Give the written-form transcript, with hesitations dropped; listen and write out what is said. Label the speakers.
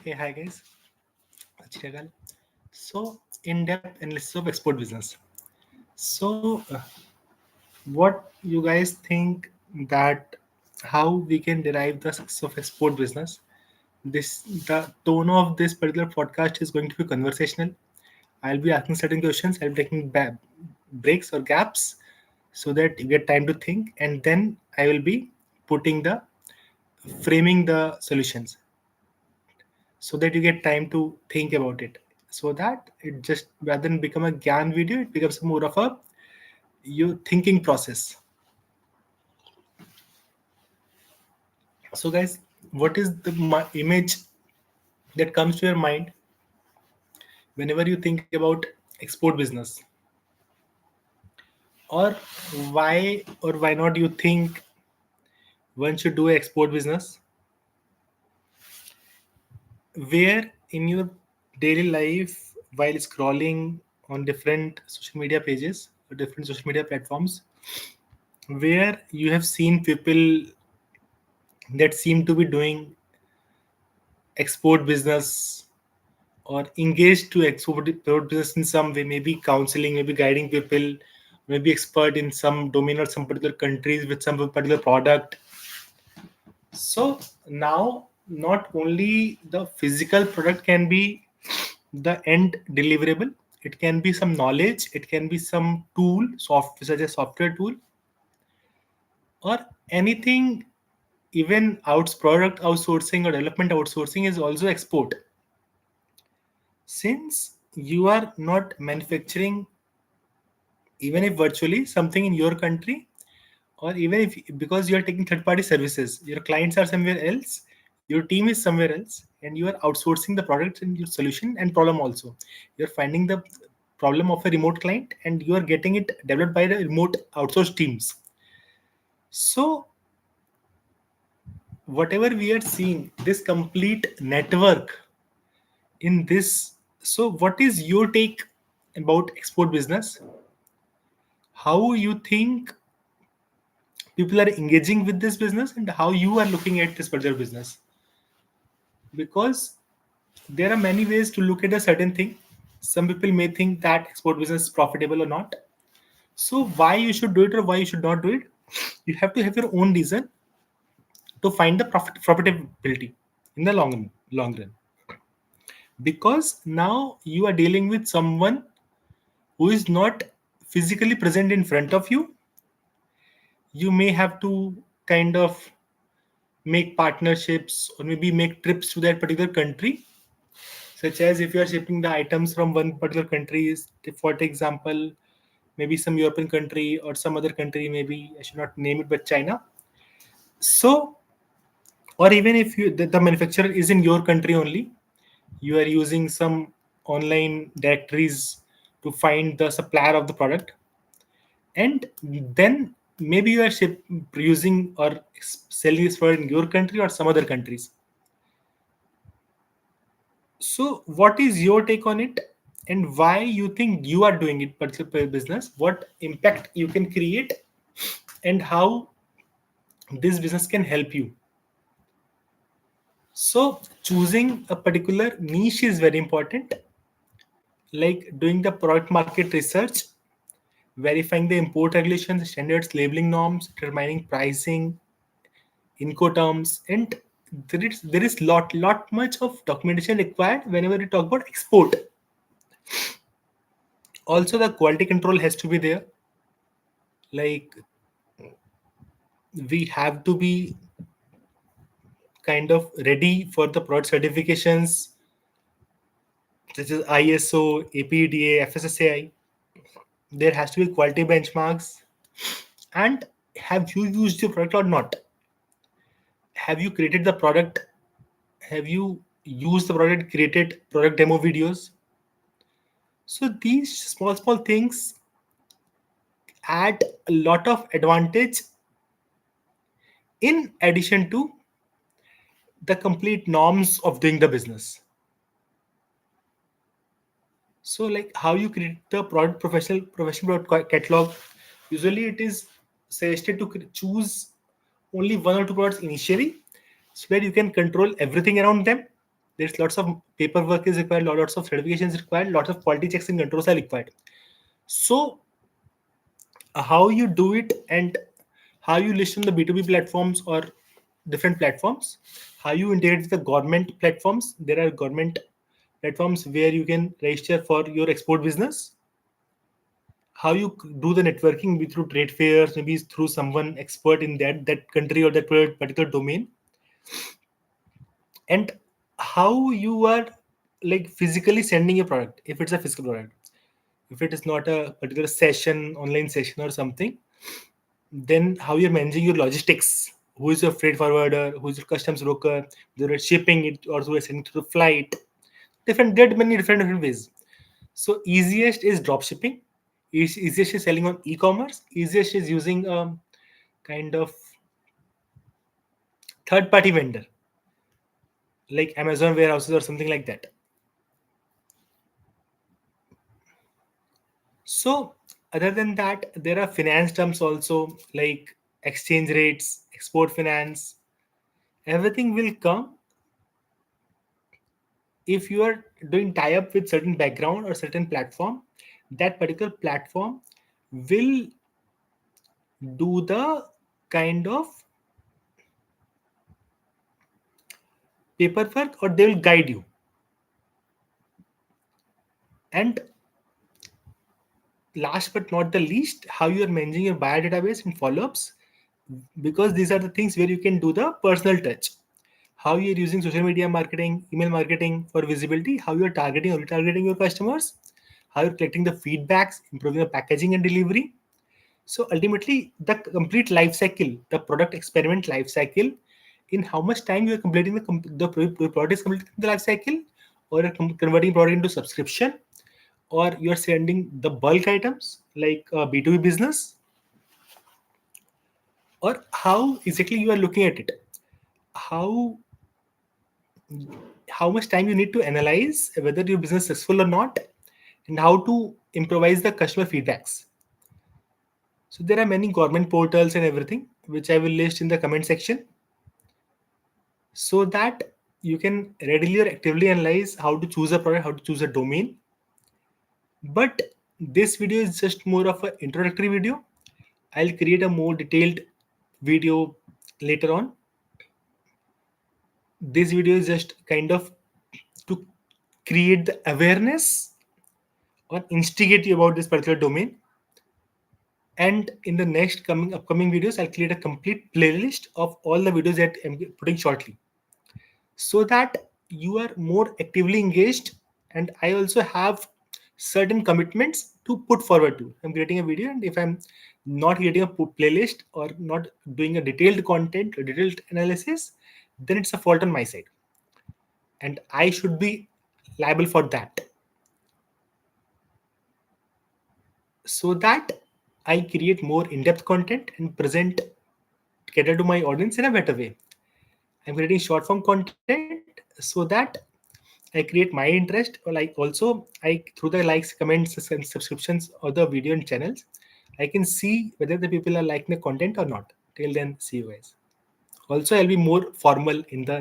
Speaker 1: Hey, hi guys. Chiragal. So, in-depth analysis of export business. What you guys think that how we can derive the success of export business? The tone of this particular podcast is going to be conversational. I'll be asking certain questions. I'll be taking breaks or gaps so that you get time to think, and then I will be putting the framing the solutions so that you get time to think about it, so that it just rather than become a gyan video, it becomes more of a you thinking process. So guys, what is the image that comes to your mind whenever you think about export business, or why not you think one should do export business? Where in your daily life, while scrolling on different social media pages or different social media platforms, where you have seen people that seem to be doing export business or engaged to export business in some way, maybe counseling, maybe guiding people, maybe expert in some domain or some particular countries with some particular product. So now not only the physical product can be the end deliverable, it can be some knowledge, it can be some tool, such as software tool, or anything. Even product outsourcing or development outsourcing is also export. Since you are not manufacturing, even if virtually, something in your country, or even if because you are taking third party services, your clients are somewhere else, your team is somewhere else, and you are outsourcing the product and your solution and problem also. You're finding the problem of a remote client and you are getting it developed by the remote outsourced teams. So whatever we are seeing, this complete network in this. So what is your take about export business? How you think people are engaging with this business, and how you are looking at this particular business? Because there are many ways to look at a certain thing. Some people may think that export business is profitable or not. So why you should do it or why you should not do it, you have to have your own reason to find the profitability in the long run. Because now you are dealing with someone who is not physically present in front of you. You may have to kind of make partnerships or maybe make trips to that particular country, such as if you are shipping the items from one particular country, for example, maybe some European country or some other country, maybe I should not name it, but China. So, or even if the manufacturer is in your country only, you are using some online directories to find the supplier of the product, and then maybe you are using or selling this for in your country or some other countries. So what is your take on it, and why you think you are doing it particular business, what impact you can create, and how this business can help you? So choosing a particular niche is very important, like doing the product market research, verifying the import regulations, standards, labeling norms, determining pricing, Incoterms, and there is lot much of documentation required whenever we talk about export. Also, the quality control has to be there. Like we have to be kind of ready for the product certifications such as ISO, APDA, FSSAI. There has to be quality benchmarks. And have you used your product or not? Have you created the product? Have you used the product, created product demo videos? So these small things add a lot of advantage in addition to the complete norms of doing the business. So like how you create the product professional product catalog, usually it is suggested to choose only one or two products initially so that you can control everything around them. There's lots of paperwork is required, lots of certifications required, lots of quality checks and controls are required. So how you do it, and how you list on the B2B platforms or different platforms, how you integrate with the government platforms. There are government platforms where you can register for your export business. How you do the networking, be through trade fairs, maybe through someone expert in that country or that particular domain. And how you are like physically sending a product, if it's a physical product, if it is not a particular session, online session or something. Then how you're managing your logistics, who is your freight forwarder, who is your customs broker, whether it's shipping it or who is sending through the flight. There are many different ways. So easiest is drop shipping. Easiest is selling on e-commerce. Easiest is using kind of third party vendor like Amazon warehouses or something like that. So other than that, there are finance terms also, like exchange rates, export finance. Everything will come if you are doing tie up with certain background or certain platform. That particular platform will do the kind of paperwork, or they will guide you. And last but not the least, how you are managing your buyer database and follow-ups, because these are the things where you can do the personal touch. How you're using social media marketing, email marketing for visibility, how you're targeting or retargeting your customers, how you're collecting the feedbacks, improving the packaging and delivery. So ultimately, the complete life cycle, the product experiment life cycle, in how much time you are completing the product is completing the life cycle, or you're converting product into subscription, or you're sending the bulk items like B2B business, or how exactly you are looking at it. How how much time you need to analyze whether your business is successful or not, and how to improvise the customer feedbacks. So there are many government portals and everything, which I will list in the comment section, so that you can readily or actively analyze how to choose a product, how to choose a domain. But this video is just more of an introductory video. I'll create a more detailed video later on. This video is just kind of to create the awareness or instigate you about this particular domain. And in the next coming upcoming videos, I'll create a complete playlist of all the videos that I'm putting shortly, so that you are more actively engaged. And I also have certain commitments to put forward to. I'm creating a video, and if I'm not creating a playlist or not doing a detailed content or detailed analysis, then it's a fault on my side, and I should be liable for that. So that I create more in-depth content and present, cater to my audience in a better way. I'm creating short form content so that I create my interest, or like also I through the likes, comments, and subscriptions or the video and channels, I can see whether the people are liking the content or not. Till then, see you guys. Also, I'll be more formal in the